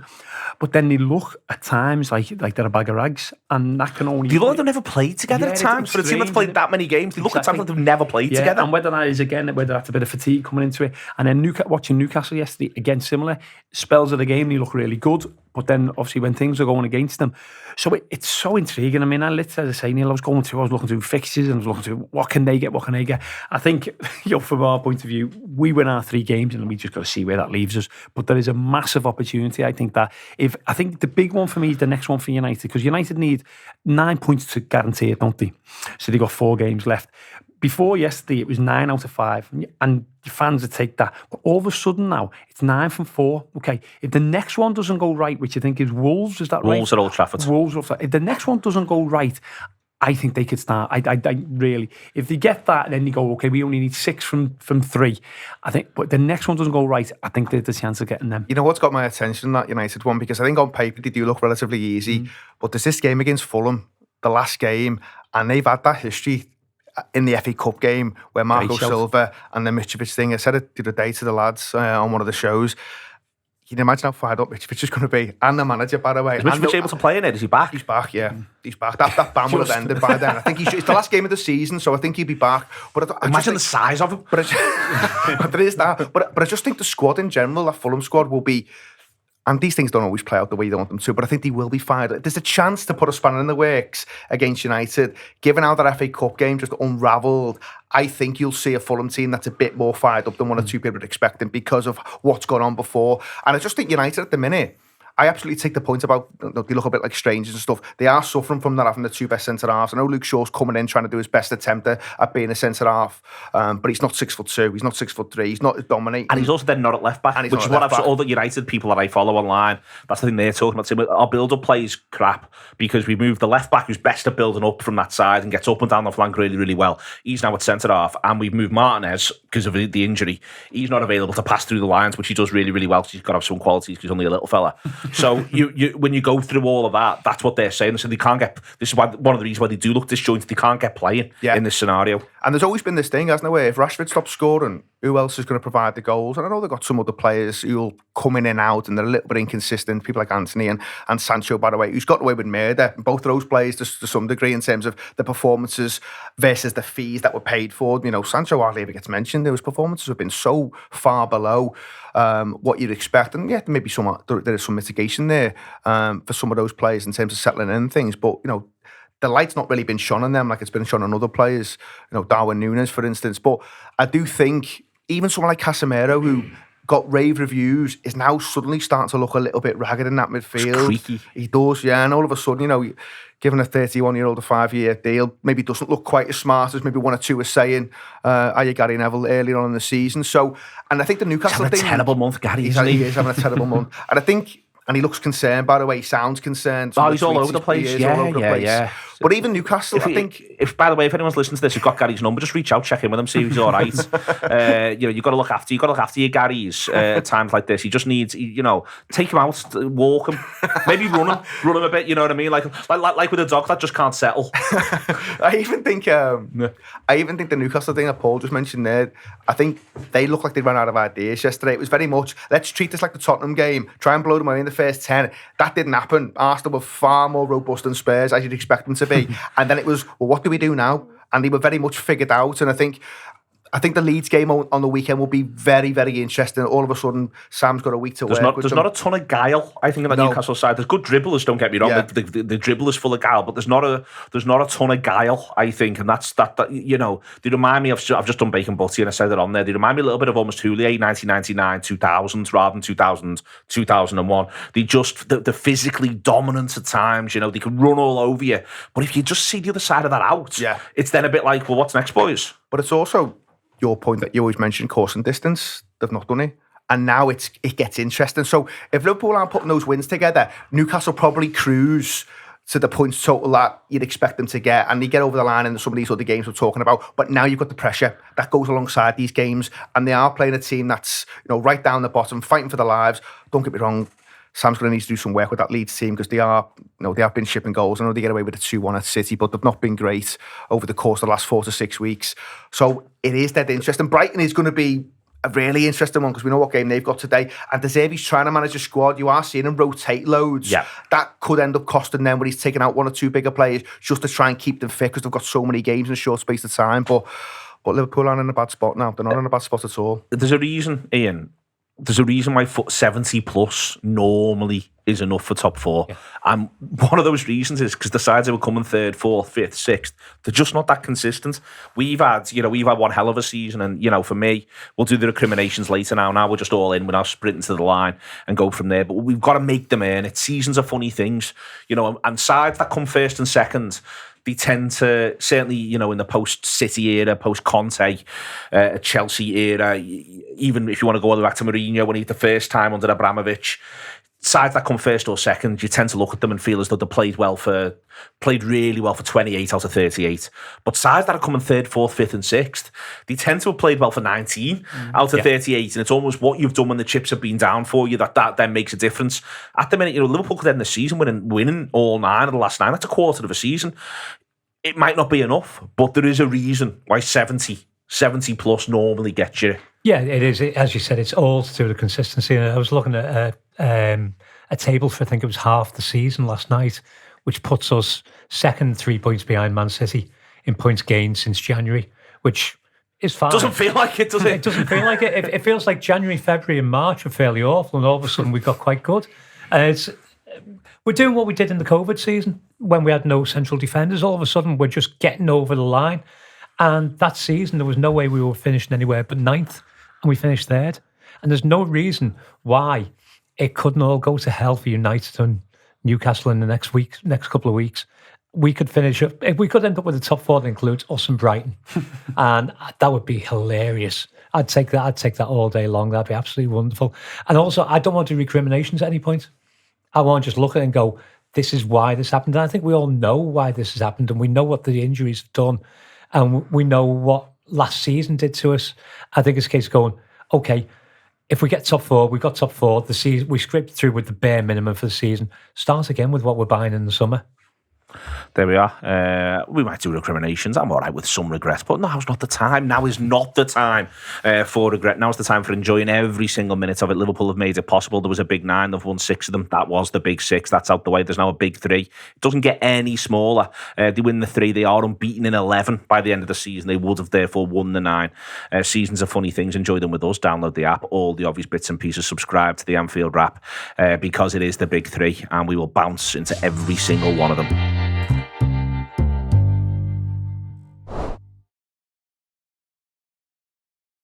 but then they look at times like they're a bag of rags, and that can only. Do you know they've never played together at times? For a team that's played that many games, they look at times like they've never played together. And whether that is, again, whether that's a bit of fatigue coming into it. And then watching Newcastle yesterday, again, similar. Spells of the game, they look really good. But then, obviously, when things are going against them. So it's so intriguing. I mean, as I say, Neil, I was looking through fixtures and I was looking through what can they get. I think, from our point of view, we win our 3 games and we just got to see where that leaves us. But there is a massive opportunity. I think the big one for me is the next one for United, because United need 9 points to guarantee it, don't they? So they've got 4 games left. Before yesterday, it was 9 out of 5, and fans would take that. But all of a sudden now, it's 9 from 4. Okay, if the next one doesn't go right, which I think is Wolves, is that right? Wolves at Old Trafford. If the next one doesn't go right, I think they could start. I really, if they get that, then they go, okay, we only need 6 from 3. I think, but the next one doesn't go right, I think there's a chance of getting them. You know what's got my attention, that United one, because I think on paper they do look relatively easy, but there's this game against Fulham, the last game, and they've had that history in the FA Cup game where Marco Silva and the Mitrovic thing. I said it the other day to the lads on one of the shows. You can imagine how fired up Mitrovic is going to be, and the manager, by the way. Is Mitrovic able to play in it? Is he back? He's back, yeah. He's back. That ban will have ended by then. I think it's the last game of the season, so I think he'll be back. But imagine the size of him. But there is that. But I just think the squad in general, that Fulham squad, will be. And these things don't always play out the way you want them to, but I think they will be fired. There's a chance to put a spanner in the works against United. Given how that FA Cup game just unravelled, I think you'll see a Fulham team that's a bit more fired up than one or two people are expecting because of what's gone on before. And I just think United at the minute, I absolutely take the point about they look a bit like strangers and stuff. They are suffering from not having the 2 best centre-halves. I know Luke Shaw's coming in trying to do his best attempt at being a centre-half, but he's not 6'2", he's not 6'3", he's not dominating. And he's also then not at left-back, which is what all the United people that I follow online, that's the thing they're talking about. Our build-up play is crap because we moved the left-back who's best at building up from that side and gets up and down the flank really, really well. He's now at centre-half, and we've moved Martinez, because of the injury, he's not available to pass through the lines, which he does really, really well. So he's got to have some qualities because he's only a little fella. So you when you go through all of that, that's what they're saying. So they can't get. This is why one of the reasons why they do look disjointed. They can't get playing in this scenario. And there's always been this thing, hasn't there? Where if Rashford stops scoring, who else is going to provide the goals? And I know they've got some other players who'll come in and out, and they're a little bit inconsistent. People like Anthony and Sancho, by the way, who's got away with murder. Both of those players, to some degree, in terms of the performances versus the fees that were paid for. You know, Sancho hardly ever gets mentioned. Those performances have been so far below what you'd expect, and maybe there is some mitigation there for some of those players in terms of settling in things. But the light's not really been shone on them like it's been shone on other players. Darwin Nunez, for instance. But I do think even someone like Casemiro, who got rave reviews, is now suddenly starting to look a little bit ragged in that midfield. It's creaky. He does, and all of a sudden, giving a 31-year-old a 5-year deal, maybe doesn't look quite as smart as maybe one or two were saying, Gary Neville earlier on in the season. So, and I think the Newcastle thing... He's having a terrible month, Gary, He is having a terrible month. And I think... And he looks concerned, by the way. He sounds concerned. He's all over the place. Yeah. But even Newcastle, I think... By the way, if anyone's listening to this who's got Gary's number, just reach out, check in with him, see if he's all right. You've got to look after your Garys at times like this. He just needs, take him out, walk him, maybe run him a bit. You know what I mean? Like with a dog that just can't settle. I even think the Newcastle thing that Paul just mentioned there, I think they look like they ran out of ideas yesterday. It was very much, let's treat this like the Tottenham game, try and blow them away in the first 10. That didn't happen. Arsenal were far more robust than Spurs, as you'd expect them to be. And then it was, well, what do we do now? And they were very much figured out. And I think the Leeds game on the weekend will be very, very interesting. All of a sudden, Sam's got a week to work. There's not a ton of guile, I think, on the Newcastle side. There's good dribblers, don't get me wrong. Yeah. The dribblers full of guile, but there's not a ton of guile, I think. And that's that they remind me of, I've just done Bacon Butty and I said it on there, they remind me a little bit of almost Houllier, 1999, 2000, rather than 2000, 2001. They're physically dominant at times, they can run all over you. But if you just see the other side of that out, it's then a bit like, well, what's next, boys? But it's also your point that you always mention, course and distance. They've not done it. And now it gets interesting. So if Liverpool aren't putting those wins together, Newcastle probably cruise to the points total that you'd expect them to get, and they get over the line in some of these other games we're talking about. But now you've got the pressure that goes alongside these games, and they are playing a team that's right down the bottom, fighting for their lives. Don't get me wrong, Sam's going to need to do some work with that Leeds team because they have been shipping goals. I know they get away with a 2-1 at City, but they've not been great over the course of the last 4 to 6 weeks. So it is dead interesting. Brighton is going to be a really interesting one because we know what game they've got today. And De Zerbi's trying to manage a squad. You are seeing him rotate loads. Yeah. That could end up costing them when he's taking out 1 or 2 bigger players just to try and keep them fit because they've got so many games in a short space of time. But Liverpool aren't in a bad spot now. They're not in a bad spot at all. There's a reason, Ian. There's a reason why 70 plus normally is enough for top 4. Yeah. And one of those reasons is because the sides that were coming 3rd, 4th, 5th, 6th, they're just not that consistent. We've had one hell of a season, and for me, we'll do the recriminations later now. Now we're just all in, we're now sprinting to the line and go from there. But we've got to make them earn it. Seasons are funny things, and sides that come 1st and 2nd, they tend to, certainly, in the post-City era, post-Conte, Chelsea era, even if you want to go all the way back to Mourinho when he the first time under Abramovich, sides that come 1st or 2nd, you tend to look at them and feel as though they played really well for 28 out of 38. But sides that are coming 3rd, 4th, 5th and 6th, they tend to have played well for 19 out of 38. And it's almost what you've done when the chips have been down for you that then makes a difference. At the minute, Liverpool could end the season winning all 9 of the last 9. That's a quarter of a season. It might not be enough, but there is a reason why 70 plus normally gets you. Yeah, it is. As you said, it's all to do with the consistency. I was looking at a table for, I think it was half the season last night, which puts us 2nd, 3 points behind Man City in points gained since January, which is fine. Doesn't feel like it, does it? It doesn't feel like it. It feels like January, February and March were fairly awful, and all of a sudden we got quite good. We're doing what we did in the COVID season when we had no central defenders. All of a sudden, we're just getting over the line. And that season, there was no way we were finishing anywhere but 9th, and we finished 3rd. And there's no reason why it couldn't all go to hell for United and Newcastle in the next couple of weeks. We could finish up. We could end up with a top 4 that includes us and Brighton, and that would be hilarious. I'd take that. I'd take that all day long. That'd be absolutely wonderful. And also, I don't want to do recriminations at any point. I want to just look at it and go, this is why this happened. And I think we all know why this has happened, and we know what the injuries have done, and we know what last season did to us. I think it's a case of going, okay, if we get top four, we've got top four. The season we scraped through with the bare minimum for the season. Start again with what we're buying in the summer. There we are. We might do recriminations. I'm all right with some regrets, but now's not the time. Now is not the time for regret. Now's the time for enjoying every single minute of it. Liverpool have made it possible. There was a big 9. They've won 6 of them. That was the big 6. That's out the way. There's now a big 3. It doesn't get any smaller. They win the 3. They are unbeaten in 11 by the end of the season. They would have therefore won the 9. Seasons are funny things. Enjoy them with us. Download the app. All the obvious bits and pieces. Subscribe to the Anfield Wrap because it is the big 3 and we will bounce into every single one of them.